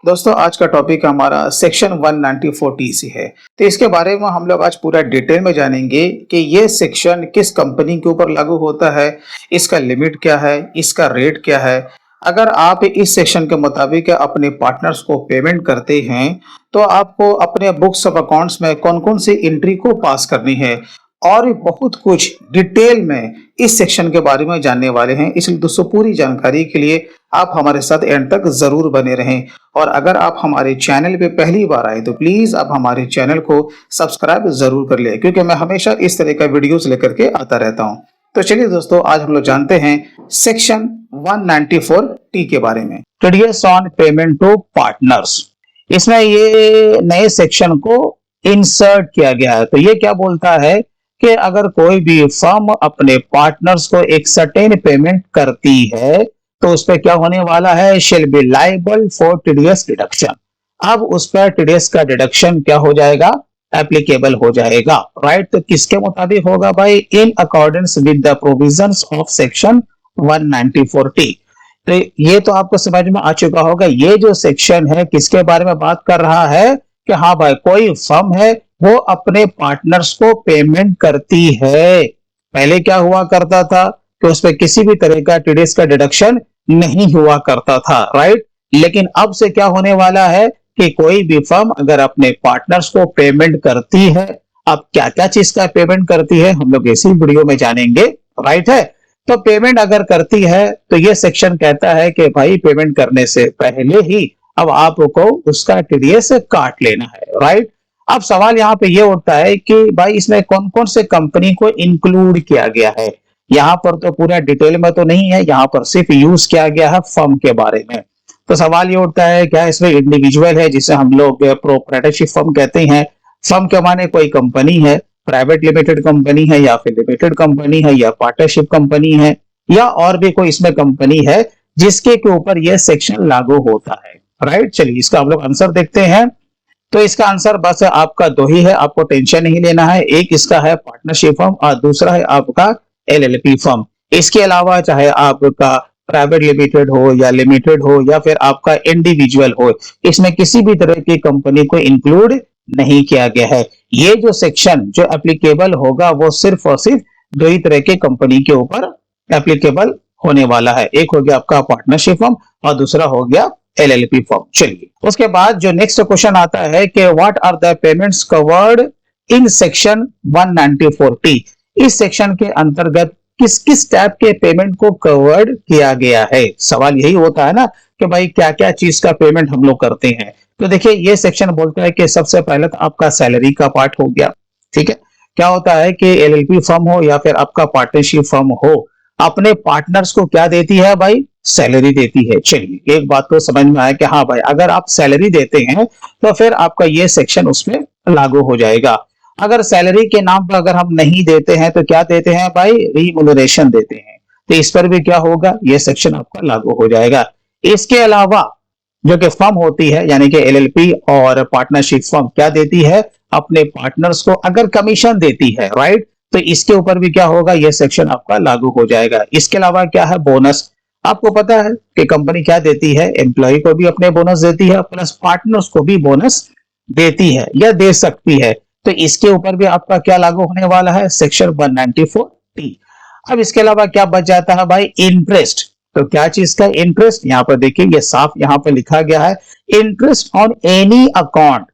दोस्तों आज का टॉपिक हमारा सेक्शन 194 से है। तो इसके बारे में हम लोग आज पूरा डिटेल में जानेंगे कि ये सेक्शन किस कंपनी के ऊपर लागू होता है, इसका लिमिट क्या है, इसका रेट क्या है। अगर आप इस सेक्शन के मुताबिक अपने पार्टनर्स को पेमेंट करते हैं तो आपको अपने बुक्स ऑफ अकाउंट्स में कौन कौन सी एंट्री को पास करनी है और भी बहुत कुछ डिटेल में इस सेक्शन के बारे में जानने वाले हैं। इसलिए दोस्तों पूरी जानकारी के लिए आप हमारे साथ एंड तक जरूर बने रहें। और अगर आप हमारे चैनल पे पहली बार आए तो प्लीज आप हमारे चैनल को सब्सक्राइब जरूर कर ले, क्योंकि मैं हमेशा इस तरह का वीडियोस लेकर के आता रहता हूं। तो चलिए दोस्तों आज हम लोग जानते हैं सेक्शन 194 के बारे में, TDS on payment to partners. इसमें ये नए सेक्शन को इंसर्ट किया गया है। तो ये क्या बोलता है कि अगर कोई भी फर्म अपने पार्टनर्स को एक सर्टेन पेमेंट करती है तो उस पर क्या होने वाला है, shall be liable for TDS deduction. अब उस पर टीडीएस का डिडक्शन क्या हो जाएगा, एप्लीकेबल हो जाएगा। राइट, तो किसके मुताबिक होगा भाई, in accordance with the provisions of section 194। तो ये तो आपको समझ में आ चुका होगा। ये जो सेक्शन है किसके बारे में बात कर रहा है कि हाँ भाई कोई फर्म है वो अपने पार्टनर्स को पेमेंट करती है। पहले क्या हुआ करता था कि उस पर किसी भी तरह का टीडीएस का डिडक्शन नहीं हुआ करता था। राइट, लेकिन अब से क्या होने वाला है कि कोई भी फर्म अगर अपने पार्टनर्स को पेमेंट करती है, अब क्या क्या चीज का पेमेंट करती है हम लोग इसी वीडियो में जानेंगे। राइट है, तो पेमेंट अगर करती है तो ये सेक्शन कहता है कि भाई पेमेंट करने से पहले ही अब आपको उसका टीडीएस काट लेना है। राइट, अब सवाल यहाँ पे ये उठता है कि भाई इसमें कौन कौन से कंपनी को इंक्लूड किया गया है। यहाँ पर तो पूरा डिटेल में तो नहीं है, यहाँ पर सिर्फ यूज किया गया है फर्म के बारे में। तो सवाल ये उठता है क्या इसमें इंडिविजुअल है जिसे हम लोग प्रोप्राइटरशिप फर्म कहते हैं। फर्म के माने कोई कंपनी है, प्राइवेट लिमिटेड कंपनी है या फिर लिमिटेड कंपनी है या पार्टनरशिप कंपनी है या और भी कोई इसमें कंपनी है जिसके के ऊपर यह सेक्शन लागू होता है। राइट, चलिए इसका हम लोग आंसर देखते हैं। तो इसका आंसर बस आपका दो ही है, आपको टेंशन नहीं लेना है। एक इसका है पार्टनरशिप फर्म और दूसरा है आपका एलएलपी फर्म। इसके अलावा चाहे आपका प्राइवेट लिमिटेड हो या लिमिटेड हो या फिर आपका इंडिविजुअल हो, इसमें किसी भी तरह की कंपनी को इंक्लूड नहीं किया गया है। ये जो सेक्शन जो एप्लीकेबल होगा वो सिर्फ और सिर्फ दो ही तरह के कंपनी के ऊपर एप्लीकेबल होने वाला है। एक हो गया आपका पार्टनरशिप फर्म और दूसरा हो गया एलएलपी फर्म। चलिए उसके बाद जो नेक्स्ट क्वेश्चन आता है कि what are the payments covered in section 194। इस सेक्शन के अंतर्गत किस किस टाइप के पेमेंट को कवर्ड किया गया है। सवाल यही होता है ना कि भाई क्या क्या चीज का पेमेंट हम लोग करते हैं। तो देखिए ये सेक्शन बोलता है कि सबसे पहले तो आपका सैलरी का पार्ट हो गया। ठीक है, क्या होता है कि एलएलपी फर्म हो या फिर आपका पार्टनरशिप फर्म हो, अपने पार्टनर्स को क्या देती है भाई, सैलरी देती है। चलिए एक बात तो समझ में आया कि हाँ भाई अगर आप सैलरी देते हैं तो फिर आपका ये सेक्शन उसमें लागू हो जाएगा। अगर सैलरी के नाम पर अगर हम नहीं देते हैं तो क्या देते हैं भाई, रिम्यूनरेशन देते हैं, तो इस पर भी क्या होगा, ये सेक्शन आपका लागू हो जाएगा। इसके अलावा जो कि फर्म होती है यानी कि एलएलपी और पार्टनरशिप फर्म क्या देती है, अपने पार्टनर्स को अगर कमीशन देती है। राइट, तो इसके ऊपर भी क्या होगा, यह सेक्शन आपका लागू हो जाएगा। इसके अलावा क्या है, बोनस। आपको पता है कि कंपनी क्या देती है, एम्प्लॉय को भी अपने बोनस देती है प्लस पार्टनर्स को भी बोनस देती है या दे सकती है। तो इसके ऊपर भी आपका क्या लागू होने वाला है, सेक्शन 194। अब इसके अलावा क्या बच जाता है भाई, इंटरेस्ट। तो क्या चीज का इंटरेस्ट, यहां पर देखिए ये साफ यहां पर लिखा गया है, इंटरेस्ट ऑन एनी अकाउंट।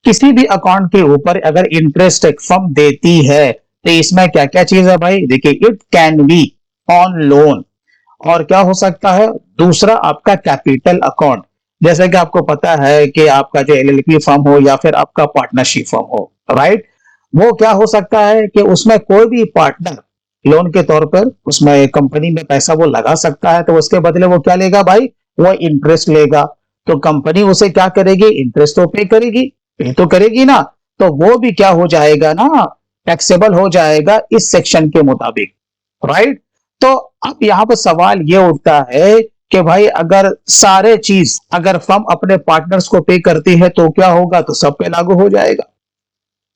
किसी भी अकाउंट के ऊपर अगर इंटरेस्ट एक फर्म देती है तो इसमें क्या क्या चीज है भाई, देखिए it can be on loan और क्या हो सकता है, दूसरा आपका कैपिटल अकाउंट। जैसे कि आपको पता है कि आपका जो एलएलपी फर्म हो या फिर आपका पार्टनरशिप फर्म हो, राइट, वो क्या हो सकता है कि उसमें कोई भी पार्टनर लोन के तौर पर उसमें कंपनी में पैसा वो लगा सकता है, तो उसके बदले वो क्या लेगा भाई, वो इंटरेस्ट लेगा। तो कंपनी उसे क्या करेगी, इंटरेस्ट तो पे तो करेगी ना, तो वो भी क्या हो जाएगा ना, टैक्सेबल हो जाएगा इस सेक्शन के मुताबिक। राइट, तो अब यहां पर सवाल ये उठता है कि भाई अगर सारे चीज अगर फर्म अपने पार्टनर्स को पे करती है तो क्या होगा, तो सब पे लागू हो जाएगा।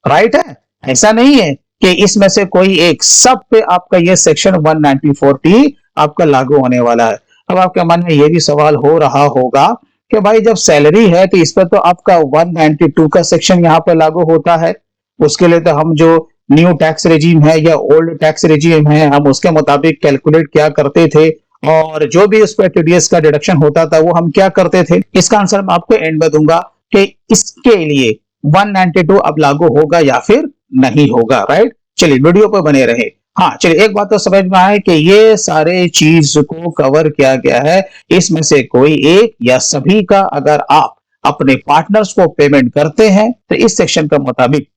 राइट है, ऐसा नहीं है कि इसमें से कोई एक, सब पे आपका ये सेक्शन 194 आपका लागू होने वाला है। अब आपके मन में ये भी सवाल हो रहा होगा कि भाई जब सैलरी है तो इस पर तो आपका 192 का सेक्शन यहाँ पर लागू होता है। उसके लिए तो हम जो न्यू टैक्स रेजिम है या ओल्ड टैक्स रेजिम है, हम उसके मुताबिक कैलकुलेट क्या करते थे, और जो भी उस पर टीडीएस का डिडक्शन होता था वो हम क्या करते थे। इसका आंसर मैं आपको एंड में दूंगा कि इसके लिए 192 अब लागू होगा या फिर नहीं होगा, राइट। चलिए वीडियो पर बने रहे। हाँ चलिए, एक बात तो समझ में आए कि ये सारे चीज को कवर किया गया है। इसमें से कोई एक या सभी का अगर आप अपने पार्टनर्स को पेमेंट करते हैं तो इस सेक्शन के मुताबिक,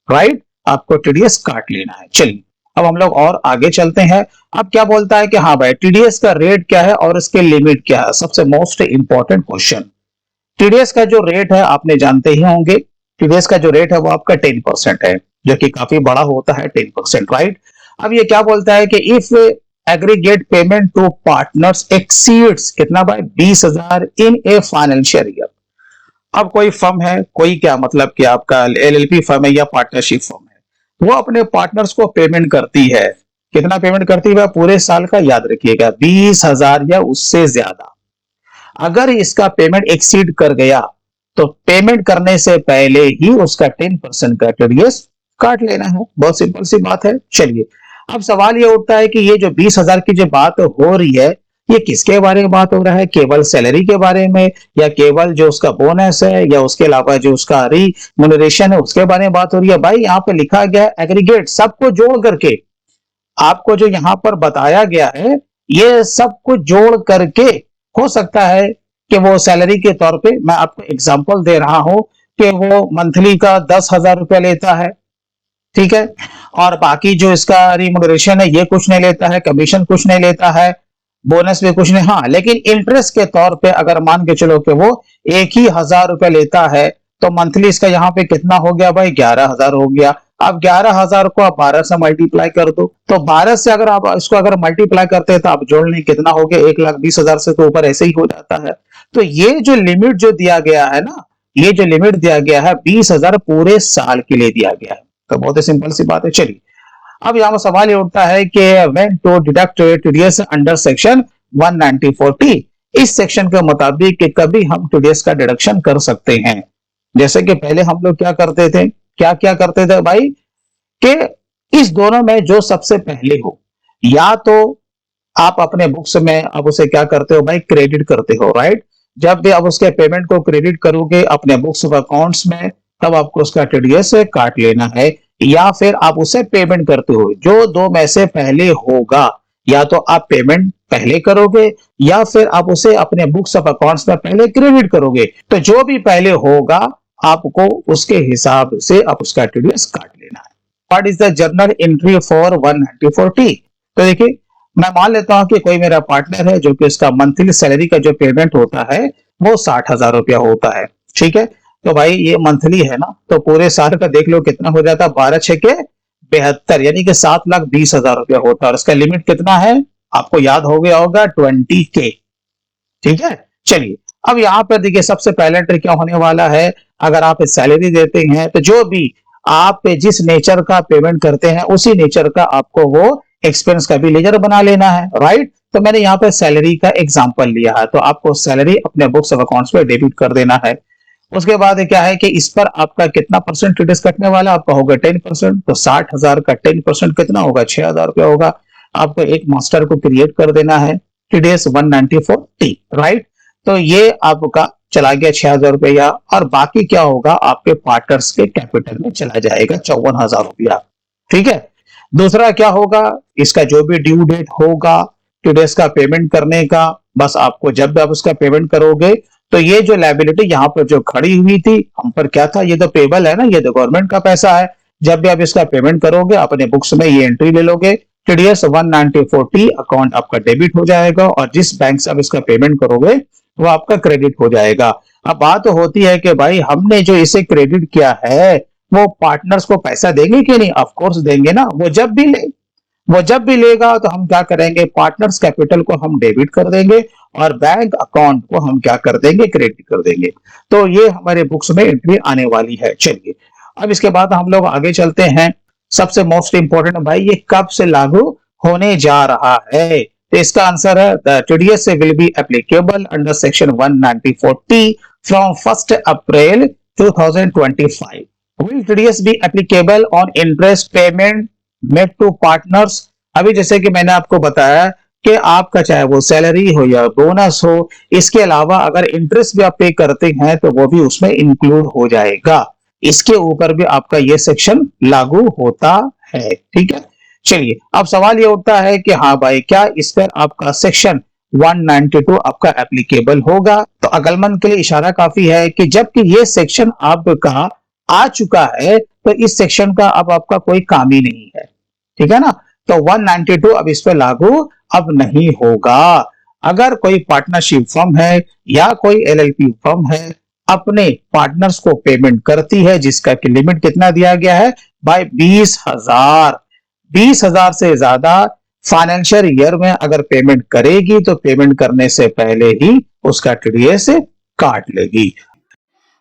राइट, आपको टीडीएस काट लेना है। चलिए अब हम लोग और आगे चलते हैं। अब क्या बोलता है कि हाँ भाई टीडीएस का रेट क्या है और इसके लिमिट क्या है। सबसे मोस्ट इंपॉर्टेंट क्वेश्चन, टीडीएस का जो रेट है आपने जानते ही होंगे। टीडीएस का जो रेट है वो आपका 10% है, जो कि काफी बड़ा होता है 10%, राइट। अब ये क्या बोलता है कि if aggregate payment to partners exceeds कितना भाई 20,000 इन ए फाइनेंशियल ईयर। अब कोई फर्म है, कोई क्या मतलब कि आपका एलएलपी फर्म है या पार्टनरशिप फर्म है, वो अपने पार्टनर्स को पेमेंट करती है। कितना पेमेंट करती है पूरे साल का, याद रखिएगा 20,000 या उससे ज्यादा। अगर इसका पेमेंट एक्सीड कर गया तो पेमेंट करने से पहले ही उसका 10% का टीडीएस काट लेना है। बहुत सिंपल सी बात है। चलिए अब सवाल ये उठता है कि ये जो 20,000 की जो बात हो रही है, ये किसके बारे में बात हो रहा है, केवल सैलरी के बारे में या केवल जो उसका बोनस है या उसके अलावा जो उसका रिम्यूनरेशन है उसके बारे में बात हो रही है। भाई यहाँ पे लिखा गया एग्रीगेट, सबको जोड़ करके आपको जो यहाँ पर बताया गया है, ये सब कुछ जोड़ करके हो सकता है कि वो सैलरी के तौर पे, मैं आपको एग्जांपल दे रहा हूं कि वो मंथली का 10,000 रुपया लेता है, ठीक है, और बाकी जो इसका रिम्यूनरेशन है ये कुछ नहीं लेता है, कमीशन कुछ नहीं लेता है, बोनस भी कुछ नहीं। हाँ लेकिन इंटरेस्ट के तौर पे अगर मान के चलो कि वो 1,000 रुपया लेता है तो मंथली इसका यहाँ पे कितना हो गया भाई 11,000 हो गया। अब 11,000 को आप 12 से मल्टीप्लाई कर दो, तो 12 से अगर आप इसको अगर मल्टीप्लाई करते हैं तो आप जोड़ लें कितना हो गया, 1,20,000 से तो ऊपर ऐसे ही हो जाता है। तो ये जो लिमिट जो दिया गया है ना, ये जो लिमिट दिया गया है 20,000 पूरे साल के लिए दिया गया है। तो बहुत ही सिंपल सी बात है। चलिए अब यहाँ सवाल ये उठता है कि when to deduct TDS under section 194T, इस सेक्शन के मुताबिक कि कभी हम टीडीएस का डिडक्शन कर सकते हैं। जैसे कि पहले हम लोग क्या करते थे, क्या क्या करते थे भाई, कि इस दोनों में जो सबसे पहले हो, या तो आप अपने बुक्स में अब उसे क्या करते हो भाई क्रेडिट करते हो, राइट। जब भी आप उसके पेमेंट को क्रेडिट करोगे अपने बुक्स ऑफ अकाउंट्स में, तब आपको उसका टीडीएस काट लेना है, या फिर आप उसे पेमेंट करते हो। जो दो में से पहले होगा, या तो आप पेमेंट पहले करोगे या फिर आप उसे अपने बुक्स ऑफ अकाउंट्स में पहले क्रेडिट करोगे। तो जो भी पहले होगा आपको उसके हिसाब से आप उसका टीडीएस काट लेना है। What is the journal entry for 194T। तो देखिए मैं मान लेता हूं कि कोई मेरा पार्टनर है जो कि उसका मंथली सैलरी का जो पेमेंट होता है वो 60,000 रुपया होता है, ठीक है। तो भाई ये मंथली है ना, तो पूरे साल का देख लो कितना हो जाता है, 12 6 के 72, यानी कि 7,20,000 रुपया होता है। और इसका लिमिट कितना है आपको याद हो गया होगा 20K, ठीक है। चलिए अब यहाँ पर देखिए सबसे पहला ट्रिक क्या होने वाला है, अगर आप सैलरी देते हैं तो जो भी आप जिस नेचर का पेमेंट करते हैं उसी नेचर का आपको वो एक्सपेंस का भी लेजर बना लेना है, राइट। तो मैंने यहाँ पे सैलरी का एग्जांपल लिया है, तो आपको सैलरी अपने बुक्स ऑफ अकाउंट्स पे डेबिट कर देना है। उसके बाद क्या है कि इस पर आपका कितना परसेंट टीडीएस कटने वाला आपका होगा 10%। तो 60,000 का 10% कितना होगा 6,000 रुपया होगा। आपको एक मास्टर को क्रिएट कर देना है टीडीएस 194T, राइट। तो ये आपका चला गया 6,000 रुपया, और बाकी क्या होगा आपके पार्टनर्स के कैपिटल में चला जाएगा 54,000 रुपया, ठीक है। दूसरा क्या होगा, इसका जो भी ड्यू डेट होगा टीडीएस का पेमेंट करने का, बस आपको जब भी आप उसका पेमेंट करोगे तो ये जो लायबिलिटी यहाँ पर जो खड़ी हुई थी हम पर क्या था, ये तो पेबल है ना, ये तो गवर्नमेंट का पैसा है। जब भी आप इसका पेमेंट करोगे अपने बुक्स में ये एंट्री ले लोगे, टीडीएस 194T अकाउंट आपका डेबिट हो जाएगा, और जिस बैंक से आप इसका पेमेंट करोगे वो आपका क्रेडिट हो जाएगा। अब बात होती है कि भाई हमने जो इसे क्रेडिट किया है वो पार्टनर्स को पैसा देंगे कि नहीं, ऑफ कोर्स देंगे ना। वो जब भी लेगा तो हम क्या करेंगे, पार्टनर्स कैपिटल को हम डेबिट कर देंगे और बैंक अकाउंट को हम क्या कर देंगे, क्रेडिट कर देंगे। तो ये हमारे बुक्स में एंट्री आने वाली है। चलिए अब इसके बाद हम लोग आगे चलते हैं। सबसे मोस्ट इंपॉर्टेंट भाई ये कब से लागू होने जा रहा है, तो इसका आंसर है the TDS will be applicable under section 194T from 1 April 2025. Will TDS be applicable on interest payment made to partners? अभी जैसे कि मैंने आपको बताया कि आपका चाहे वो सैलरी हो या बोनस हो, इसके अलावा अगर इंटरेस्ट भी आप पे करते हैं तो वो भी उसमें इंक्लूड हो जाएगा। इसके ऊपर भी आपका ये सेक्शन लागू होता है। ठीक है, चलिए अब सवाल ये उठता है कि हाँ भाई, क्या इस पर आपका सेक्शन 192 आपका एप्लीकेबल होगा? तो अकलमंद के लिए इशारा काफी है कि जबकि ये सेक्शन आपका आ चुका है तो इस सेक्शन का अब आपका कोई काम ही नहीं है। ठीक है ना, तो 192 अब इस पे लागू अब नहीं होगा। अगर कोई पार्टनरशिप फर्म है या कोई एलएलपी फर्म है, अपने पार्टनर्स को पेमेंट करती है, जिसका कि लिमिट कितना दिया गया है भाई 20,000, 20,000 से ज्यादा फाइनेंशियल ईयर में अगर पेमेंट करेगी तो पेमेंट करने से पहले ही उसका टीडीएस काट लेगी।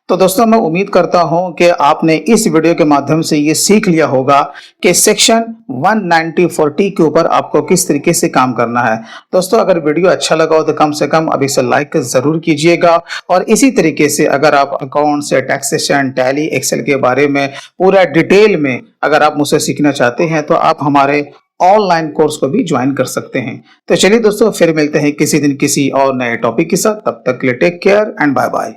तो दोस्तों, मैं उम्मीद करता हूं कि आपने इस वीडियो के माध्यम से ये सीख लिया होगा कि सेक्शन 194T के ऊपर आपको किस तरीके से काम करना है। दोस्तों, अगर वीडियो अच्छा लगा हो तो कम से कम अभी से लाइक जरूर कीजिएगा, और इसी तरीके से अगर आप अकाउंट्स या टैक्सेशन, टैली, एक्सेल के बारे में पूरा डिटेल में अगर आप मुझसे सीखना चाहते हैं तो आप हमारे ऑनलाइन कोर्स को भी ज्वाइन कर सकते हैं। तो चलिए दोस्तों, फिर मिलते हैं किसी दिन किसी और नए टॉपिक के साथ। तब तक के लिए take care and bye bye.